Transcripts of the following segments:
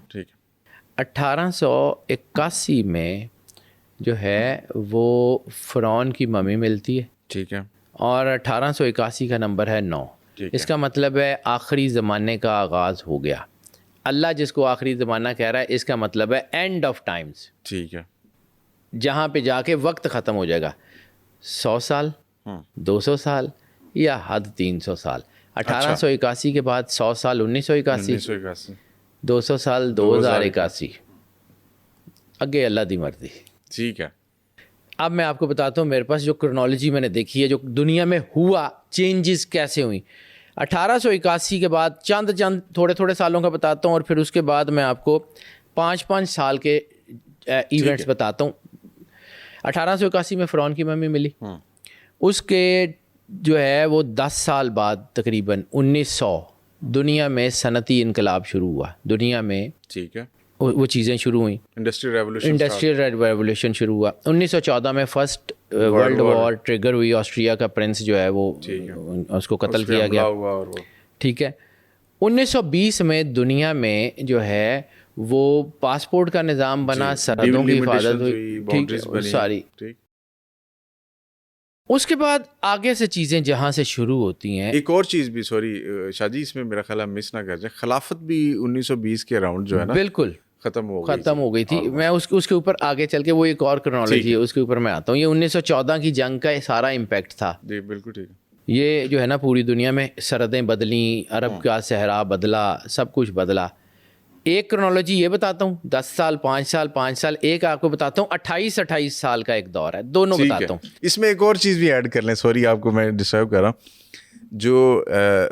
ٹھیک ہے. 1881 میں جو ہے وہ فرعون کی ممی ملتی ہے. ٹھیک ہے. اور 1881 کا نمبر ہے 9. اس کا مطلب ہے آخری زمانے کا آغاز ہو گیا. اللہ جس کو آخری زمانہ کہہ رہا ہے اس کا مطلب ہے اینڈ آف ٹائمز. ٹھیک ہے. جہاں پہ جا کے وقت ختم ہو جائے گا. 100 سال 200 سال یا حد 300 سال. 1881 کے بعد 100 سال 1981, 200 سال 2081. اگے اللہ دی مرضی. ٹھیک ہے. اب میں آپ کو بتاتا ہوں میرے پاس جو کرنالوجی میں نے دیکھی ہے جو دنیا میں ہوا چینجز کیسے ہوئی. 1881 کے بعد چند تھوڑے سالوں کا بتاتا ہوں اور پھر اس کے بعد میں آپ کو 5 سال کے ایونٹس بتاتا ہوں. 1881 میں فرعون کی ممی ملی. اس کے جو ہے وہ 10 سال بعد تقریباً 1900 دنیا میں صنعتی انقلاب شروع ہوا. دنیا میں ٹھیک ہے وہ چیزیں شروع ہوئیں. انڈسٹریل ریولیوشن شروع ہوا. 1914 میں فرسٹ ورلڈ وار ٹریگر ہوئی. آسٹریا کا پرنس جو ہے وہ اس کو قتل کیا گیا. ٹھیک ہے. 1920 میں دنیا میں جو ہے وہ پاسپورٹ کا نظام بنا, سرحدوں کی حفاظت ہوئی. ٹھیک ساری. اس کے بعد آگے سے چیزیں جہاں سے شروع ہوتی ہیں. ایک اور چیز بھی سوری شاہ جی اس میں میرا خیال مس نہ کر جائے, خلافت بھی 1920 کے اراؤنڈ جو ہے نا بالکل ختم ہو گئی تھی. میں اس کے اوپر آگے چل کے وہ ایک اور کرنالوجی ہے اس کے اوپر میں آتا ہوں. یہ 1914 کی جنگ کا سارا امپیکٹ تھا. جی بالکل ٹھیک ہے. یہ جو ہے نا پوری دنیا میں سرحدیں بدلیں, عرب کا صحرا بدلا, سب کچھ بدلا. ایک کرنالوجی یہ بتاتا ہوں 10 سال 5 سال. ایک آپ کو بتاتا ہوں 28 سال کا ایک دور ہے. دونوں بتاتا ہوں. اس میں ایک اور چیز بھی ایڈ کر لیں, سوری آپ کو میں ڈسٹرب کر رہا ہوں. جو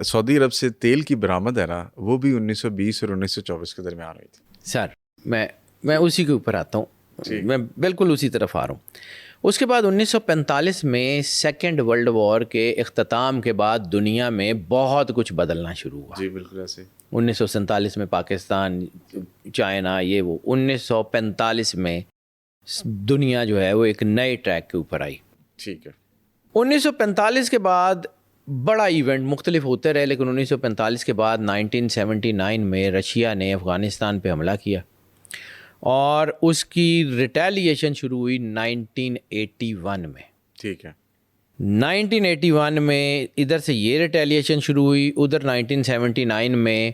سعودی عرب سے تیل کی برآمد ہے نا وہ بھی 1920 اور 1924 کے درمیان ہوئی تھی. سر میں اسی کے اوپر آتا ہوں. میں بالکل اسی طرف آ رہا ہوں. اس کے بعد 1945 میں سیکنڈ ورلڈ وار کے اختتام کے بعد دنیا میں بہت کچھ بدلنا شروع ہوا. جی بالکل ایسے. 1947 میں پاکستان, چائنا, یہ وہ. 1945 میں دنیا جو ہے وہ ایک نئے ٹریک کے اوپر آئی. ٹھیک ہے. 1945 کے بعد بڑا ایونٹ مختلف ہوتے رہے, لیکن 1945 کے بعد 1979 میں رشیا نے افغانستان پہ حملہ کیا اور اس کی ریٹیلیشن شروع ہوئی 1981 میں. ٹھیک ہے. 1981 میں ادھر سے یہ ریٹیلیشن شروع ہوئی, ادھر 1979 میں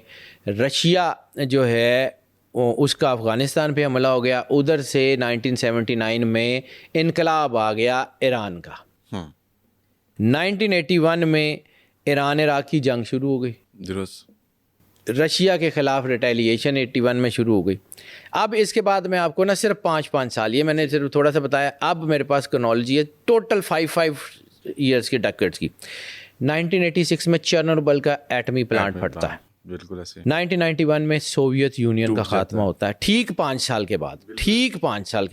رشیا جو ہے اس کا افغانستان پہ حملہ ہو گیا, ادھر سے 1979 میں انقلاب آ گیا ایران کا. 1981 میں ایران عراق کی جنگ شروع ہو گئی. درست. رشیا کے خلاف ریٹیلیشن 81 میں شروع ہو گئی. اب اس کے بعد میں آپ کو نا صرف 5 سال, یہ میں نے صرف تھوڑا سا بتایا. اب میرے پاس کرنالوجی ہے ٹوٹل 5 ایئرس کی ڈیکیڈز کی. 1986 میں چرنوبل کا ایٹمی پلانٹ پھٹتا ہے. بالکل ایسے. 1991 میں سوویت یونین کا خاتمہ ہوتا ہے. ٹھیک 5 سال کے بعد. 5 سال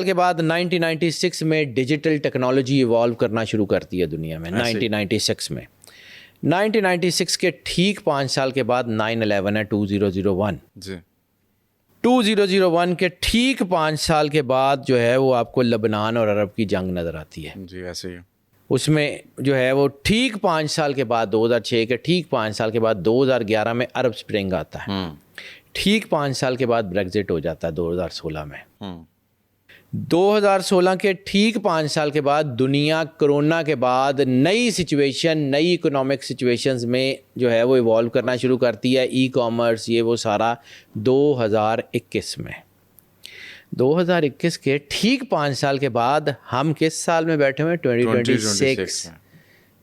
کے بعد 1996 میں ڈیجیٹل ٹیکنالوجی ایوالو کرنا شروع کرتی ہے دنیا میں. 1996 میں 1996 کے ٹھیک 5 سال کے بعد 9/11 ہے. 2001 جی 2001 کے ٹھیک 5 سال کے بعد جو ہے وہ آپ کو لبنان اور عرب کی جنگ نظر آتی ہے. جی ایسے ہی. اس میں جو ہے وہ ٹھیک 5 سال کے بعد 2006 کے ٹھیک 5 سال کے بعد 2011 میں عرب سپرنگ آتا ہے. ٹھیک 5 سال کے بعد بریگزٹ ہو جاتا ہے 2016 میں. 2016 کے ٹھیک 5 سال کے بعد دنیا کرونا کے بعد نئی سچویشن, نئی اکنامک سچویشنز میں جو ہے وہ ایوالو کرنا شروع کرتی ہے. ای کامرس یہ وہ سارا 2021 میں. 2021 کے ٹھیک 5 سال کے بعد ہم کس سال میں بیٹھے ہوئے ہیں؟ 2026.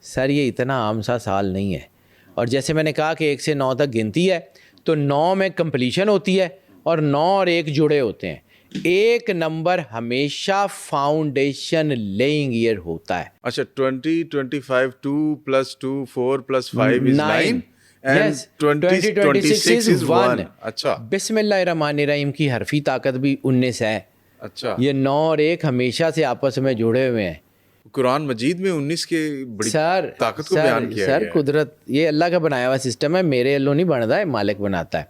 سر یہ اتنا عام سا سال نہیں ہے. اور جیسے میں نے کہا کہ 1 سے 9 تک گنتی ہے تو 9 میں کمپلیشن ہوتی ہے اور 9 اور 1 جڑے ہوتے ہیں. 1 نمبر ہمیشہ فاؤنڈیشن لیئنگ ایئر ہوتا ہے. اچھا 2025 2 + 2 4 + 5 is 9 and 2026 is 1. اچھا بسم اللہ الرحمن الرحیم کی حرفی طاقت بھی 19 ہے. اچھا یہ 9 اور 1 ہمیشہ سے آپس میں جڑے ہوئے ہیں. قرآن مجید میں 19 کے بڑی طاقت کو بیان کیا سر قدرت یہ اللہ کا بنایا ہوا سسٹم ہے. میرے اللہ نہیں بنتا ہے, مالک بناتا ہے.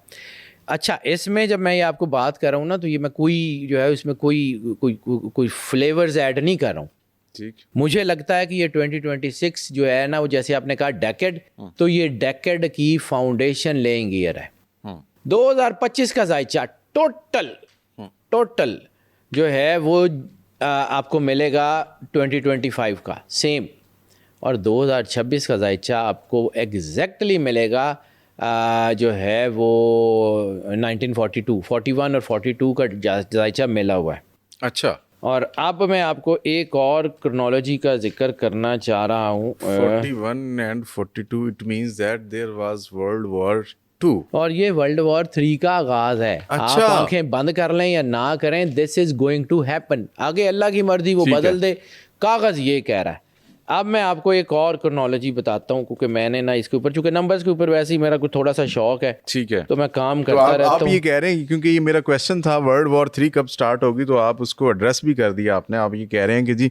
اچھا اس میں جب میں یہ آپ کو بات کر رہا ہوں نا تو یہ میں کوئی جو ہے اس میں کوئی فلیورز ایڈ نہیں کر رہا ہوں. مجھے لگتا ہے کہ یہ 2026 جو ہے نا وہ جیسے آپ نے کہا ڈیکیڈ, تو یہ ڈیکیڈ کی فاؤنڈیشن لیئنگ ایئر ہے. 2025 کا ذائچہ ٹوٹل جو ہے وہ آپ کو ملے گا 2025 کا سیم, اور 2026 کا ذائچہ آپ کو ایگزیکٹلی ملے گا جو ہے وہ 1942, 41 اور 42 کا ذائچہ ملا ہوا ہے. اچھا, اور اب میں آپ کو ایک اور کرنالوجی کا ذکر کرنا چاہ رہا ہوں. 41 and 42, it means that there was World War II. اور یہ ورلڈ وار 3 کا آغاز ہے. آپ آنکھیں بند کر لیں یا نہ کریں, دس از گوئنگ ٹو ہیپن. آگے اللہ کی مرضی وہ بدل دے, کاغذ یہ کہہ رہا ہے. اب میں آپ کو ایک اور کرنالوجی بتاتا ہوں, کیونکہ میں نے نا اس کے اوپر, چونکہ نمبرز کے اوپر ویسے ہی میرا کوئی تھوڑا سا شوق ہے, ٹھیک ہے, تو میں کام کرتا رہتا ہوں. آپ یہ کہہ رہے ہیں, کیونکہ یہ میرا کویشچن تھا ورلڈ وار 3 کب سٹارٹ ہوگی, تو آپ اس کو ایڈریس بھی کر دیا آپ نے. آپ یہ کہہ رہے ہیں کہ جی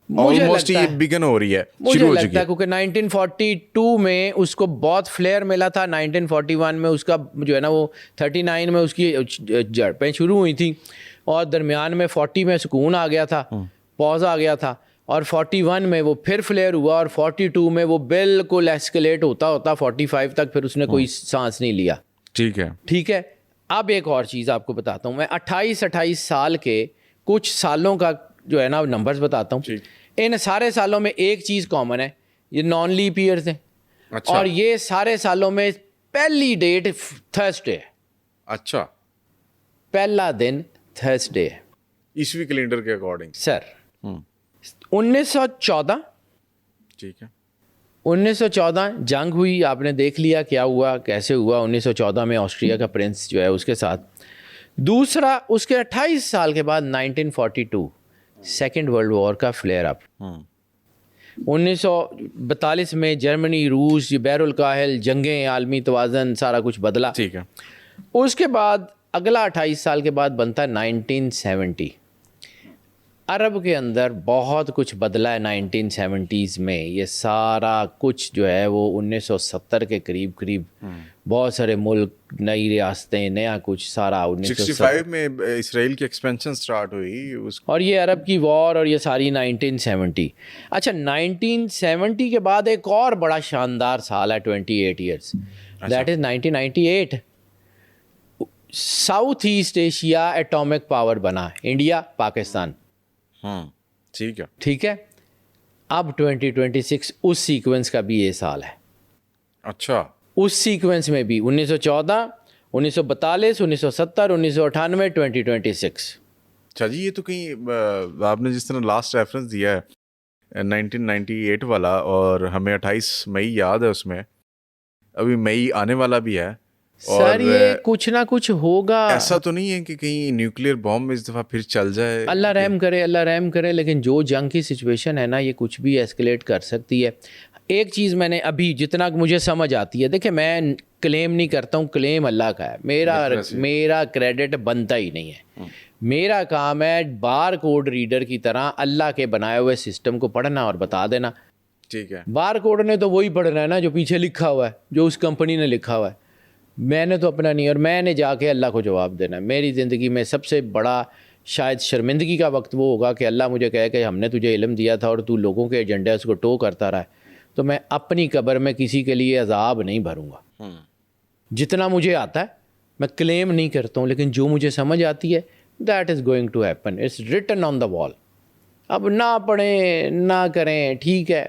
آلموسٹ یہ بگن ہو رہی ہے, مجھے لگتا ہے کیونکہ 1942 میں اس کو بہت فلیئر ملا تھا, 1941 میں اس کا جو ہے نا وہ 39 میں اس کی جڑپیں شروع ہوئی تھیں, اور درمیان میں 40 میں سکون آ گیا تھا, پاز آ گیا تھا, اور 41 میں وہ پھر فلیئر ہوا, اور 42 میں وہ بالکل ایسکلیٹ ہوتا 45 تک پھر اس نے کوئی سانس نہیں لیا. ٹھیک ہے. اب ایک اور چیز آپ کو بتاتا ہوں, میں 28 سال کے کچھ سالوں کا جو ہے نا نمبرز بتاتا ہوں. ان سارے سالوں میں ایک چیز کامن ہے, یہ نان لیپ ایئرز ہیں. اور یہ سارے سالوں میں پہلی ڈیٹ تھرسڈے ہے. اچھا, پہلا دن تھرسڈے ہے عیسوی کیلنڈر کے اکارڈنگ. سر 1914, ٹھیک ہے, 1914 جنگ ہوئی, آپ نے دیکھ لیا کیا ہوا, کیسے ہوا. 1914 میں آسٹریا کا پرنس جو ہے اس کے ساتھ. دوسرا, اس کے 28 سال کے بعد 1942 سیکنڈ ورلڈ وار کا فلیئر اپ. 1942 میں جرمنی, روس, بحر الکاہل, جنگیں, عالمی توازن, سارا کچھ بدلا. ٹھیک ہے. اس کے بعد اگلا 28 سال کے بعد بنتا ہے 1970. عرب کے اندر بہت کچھ بدلا ہے 1970s میں. یہ سارا کچھ جو ہے وہ 1970 کے قریب بہت سارے ملک, نئی ریاستیں, نیا کچھ سارا 65 میں اسرائیل کی ایکسپینشن سٹارٹ ہوئی, اور یہ عرب کی وار, اور یہ ساری 1970. اچھا, 1970 کے بعد ایک اور بڑا شاندار سال ہے 28 years, that is 1998. South East Asia atomic power بنا, انڈیا, پاکستان. ٹھیک ہے. اب 2026 اس سیکوینس کا بھی یہ سال ہے. اچھا, اس سیکوینس میں بھی 1914, 1942, 1970, 1998, 2026. اچھا جی, یہ تو کہیں آپ نے جس طرح لاسٹ ریفرنس دیا ہے 1998 والا, اور ہمیں 28 مئی یاد ہے, اس میں ابھی مئی آنے والا بھی ہے. سر یہ کچھ نہ کچھ ہوگا. ایسا تو نہیں ہے کہ کہیں نیوکلیئر بوم اس دفعہ پھر چل جائے؟ اللہ رحم کرے, اللہ رحم کرے. لیکن جو جنگ کی سچویشن ہے نا, یہ کچھ بھی ایسکلیٹ کر سکتی ہے. ایک چیز میں نے ابھی جتنا مجھے سمجھ آتی ہے, دیکھیں میں کلیم نہیں کرتا ہوں, کلیم اللہ کا ہے, میرا کریڈٹ بنتا ہی نہیں ہے. میرا کام ہے بار کوڈ ریڈر کی طرح اللہ کے بنائے ہوئے سسٹم کو پڑھنا اور بتا دینا. ٹھیک ہے. بار کوڈ نے تو وہی پڑھنا ہے نا جو پیچھے لکھا ہوا ہے, جو اس کمپنی نے لکھا ہوا ہے. میں نے تو اپنا نہیں, اور میں نے جا کے اللہ کو جواب دینا ہے. میری زندگی میں سب سے بڑا شاید شرمندگی کا وقت وہ ہوگا کہ اللہ مجھے کہے کہ ہم نے تجھے علم دیا تھا اور تو لوگوں کے ایجنڈے اس کو ٹو کرتا رہا ہے, تو میں اپنی قبر میں کسی کے لیے عذاب نہیں بھروں گا. جتنا مجھے آتا ہے میں کلیم نہیں کرتا ہوں, لیکن جو مجھے سمجھ آتی ہے that is going to happen, it's written on the wall. اب نہ پڑھیں نہ کریں, ٹھیک ہے,